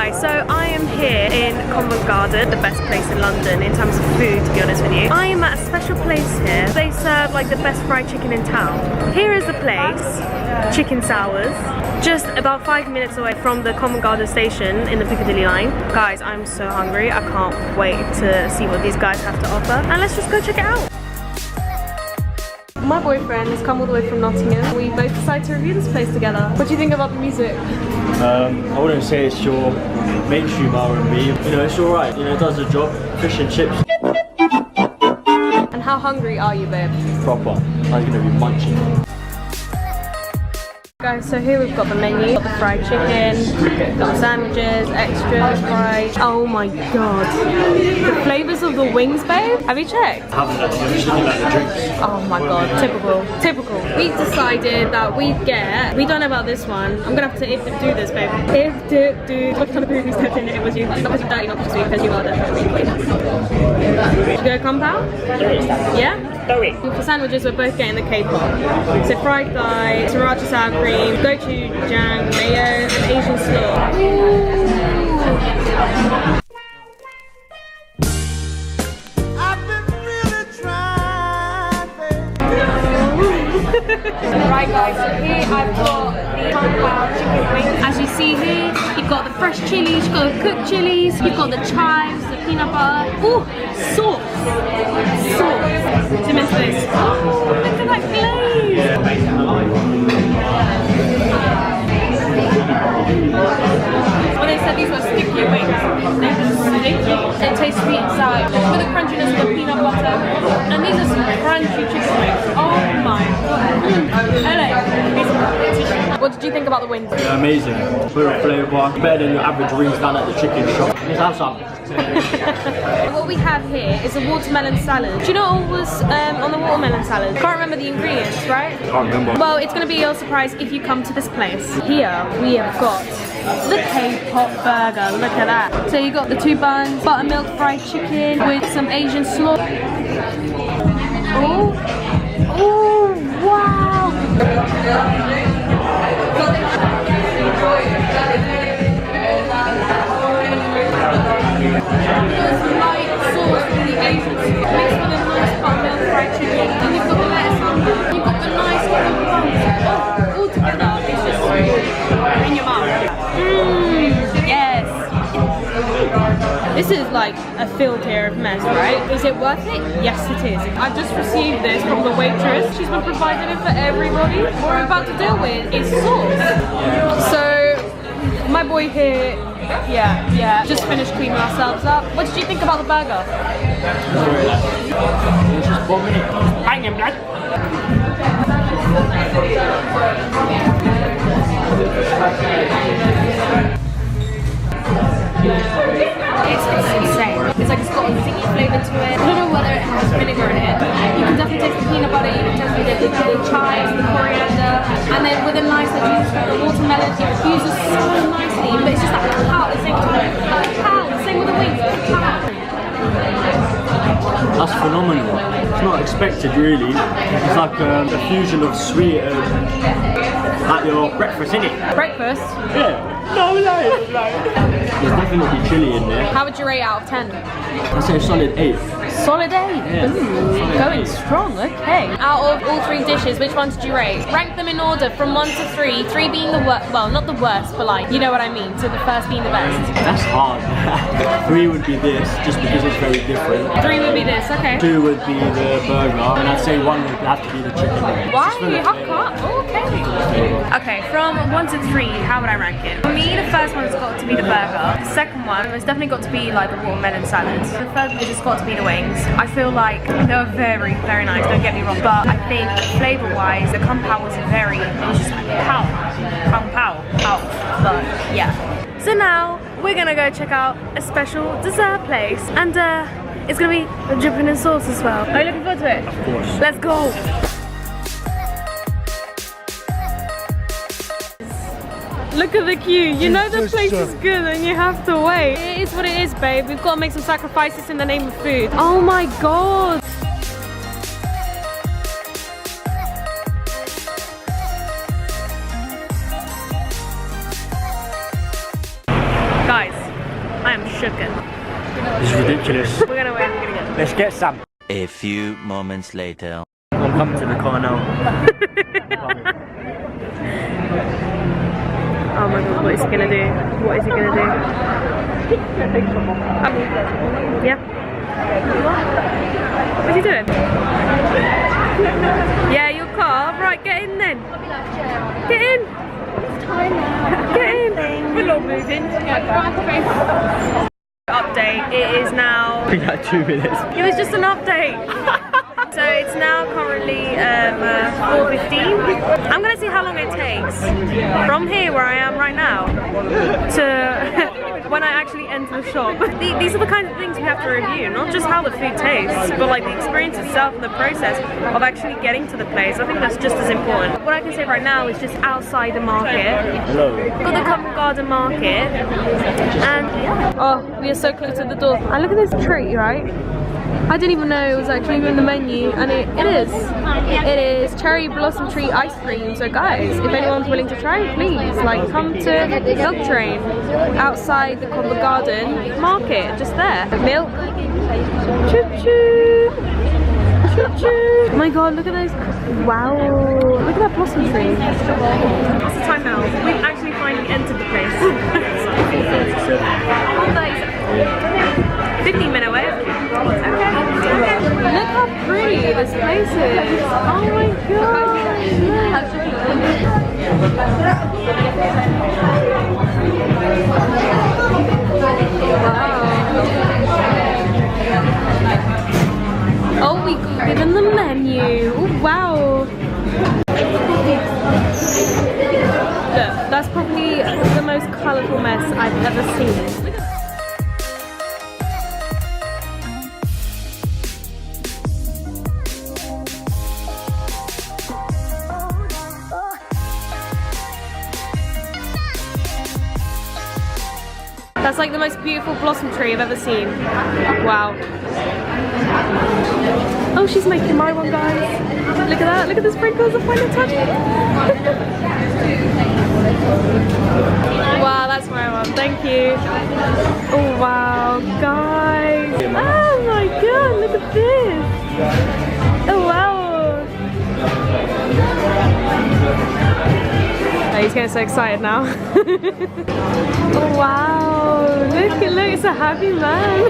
Guys, so I am here in Covent Garden, the best place in London in terms of food, to be honest with you. I am at a special place here. They serve like the best fried chicken in town. Here is the place, Chicken Sours, just about 5 minutes away from the Covent Garden station in the Piccadilly line. Guys, I'm so hungry. I can't wait to see what these guys have to offer. And let's just go check it out. My boyfriend has come all the way from Nottingham. We both decided to review this place together. What do you think about the music? I wouldn't say it's your mainstream R&B. You know, it's alright. You know, it does the job. Fish and chips. And how hungry are you, babe? Proper. I'm gonna be munching. Guys, so here we've got the menu. Got the fried chicken, got the sandwiches, extras, fries. Oh my god. The flavours of the wings, babe. Have you checked? I haven't actually. I'm just looking at the drinks. Oh my god, typical. Typical. We've decided that we don't know about this one. I'm gonna have to do this, babe. If look on the previous step in it was you. Not because you're dirty, not because you are definitely. Should we go compound? Yeah? For sandwiches, we're both getting the K-pop. So fried thigh, sriracha sour cream, gochujang, mayo, and Asian slaw. Right guys, so here I've got the compound chicken wings. As you see here, you've got the fresh chilies, you've got the cooked chilies, you've got the chives, the peanut butter. Ooh, sauce! Sauce! Zoom into this. Oh, look at that glaze! When they said these were sticky wings, they were sticky. They taste sweet and sour. With the crunchiness of the peanut butter. And these are some crunchy chicken wings. Oh my god. What did you think about the wings? They're amazing. Full of flavour. Better than your average wings down at the chicken shop. Let's have some. What we have here is a watermelon salad. Do you know what was on the watermelon salad? Can't remember the ingredients, right? Can't remember. Well, it's going to be your surprise if you come to this place. Here we have got the K-pop burger. Look at that. So you got the 2 buns, buttermilk fried chicken with some Asian slaw. Oh, oh, wow. There's light sauce with the Asian mixed with a nice buttermilk fried chicken. And you've got the lettuce on there. You've got the nice little buns. Oh, all together, it's just in your mouth. Yes. This is like a field here of mess, right? Is it worth it? Yes, it is. I've just received this from the waitress. She's been providing it for everybody. What we're about to deal with is sauce. So, my boy here, yeah, just finished cleaning ourselves up. What did you think about the burger? Very nice. It's just bombing. Banging, blood. It's insane. It's like it's got a sticky flavour to it. I don't know whether it has vinegar in it. You can definitely taste the peanut butter, you can definitely taste the chives, the coriander, and then with a nice juice, the watermelon, it fuses so nicely, but it's just like pow at the same time. Pow, same with the wings, pow. That's phenomenal. It's not expected really. It's like a fusion of sweet and like your breakfast, isn't it? Breakfast? Yeah. No, There's definitely chili in there. How would you rate out of 10? I'd say a solid 8. Solid 8? Yeah. Ooh, going strong, okay. Out of all 3 dishes, which one did you rate? Rank them in order from 1 to 3, 3 being the worst, well, not the worst, but like, you know what I mean, so the first being the best. That's hard. 3 would be this, just because it's very different. 3 would be this, okay. 2 would be the burger, and I'd say 1 would have to be the chicken wing. Why? How come? Okay. Okay, from 1 to 3, how would I rank it? For me, the first one has got to be the burger. The second one has definitely got to be like the watermelon salad. The third one has got to be the wings. I feel like they were very, very nice, don't get me wrong, but I think flavour-wise, the compound was very, it was just like pow, but yeah. So now, we're gonna go check out a special dessert place, and it's gonna be dripping in sauce as well. Are you looking forward to it? Of course. Let's go! Look at the queue. You know the place is good and you have to wait. It is what it is, babe. We've got to make some sacrifices in the name of food. Oh my god. Guys, sugar. This is ridiculous. We're gonna wait. We're gonna get. Let's get some. A few moments later. I'm coming to the car now. Oh my god, what is he gonna do? What is he gonna do? Yeah. What's he doing? Yeah, your car. Right, get in then. Get in. Get in. We're not moving. Update. It is now. We got 2 minutes. It was just an update. So it's now currently 4:15. I'm gonna see how long it takes from here where I am right now to when I actually enter the shop. These are the kinds of things we have to review, not just how the food tastes, but like the experience itself and the process of actually getting to the place. I think that's just as important. What I can say right now is just outside the market. Hello. We've got the Covent Garden Market, and yeah. Oh, we are so close to the door. And look at this treat, right? I didn't even know it was actually in the menu, and it is. It is cherry blossom tree ice cream. So guys, if anyone's willing to try, please like come to Milk Train outside the Covent Garden Market, just there. Milk. Choo choo. Choo choo. Oh my god, look at those. Wow. Look at that blossom tree. What's the time now? We've actually finally entered the place. 15-minute wait. Look how pretty this place is. Oh my god. Wow. Oh, we got given the menu. Wow. Look, that's probably the most colourful mess I've ever seen. That's like the most beautiful blossom tree I've ever seen. Wow. Oh, she's making my one, guys. Look at that. Look at the sprinkles. The final touch. Wow, that's my one. Thank you. Oh, wow, guys. Oh my god, look at this. Oh, wow. Oh, he's getting so excited now. Oh wow, look, it's a happy man.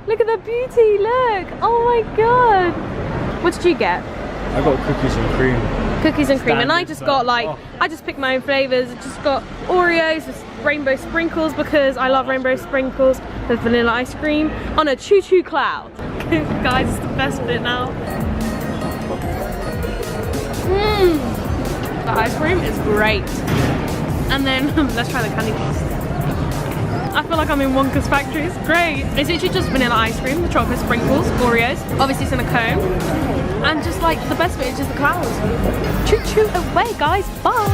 Look at the beauty, look. Oh my god. What did you get? I got cookies and cream. Cookies and cream, and I just got like, Oh. I just picked my own flavours. I just got Oreos with rainbow sprinkles because I love rainbow sprinkles with vanilla ice cream on a choo-choo cloud. Guys, it's the best bit now. The ice cream is great. And then, let's try the candy bars. I feel like I'm in Wonka's factory, it's great. It's literally just vanilla ice cream, the chocolate sprinkles, Oreos. Obviously it's in a cone. And just like, the best bit is just the clouds. Choo choo away guys, bye.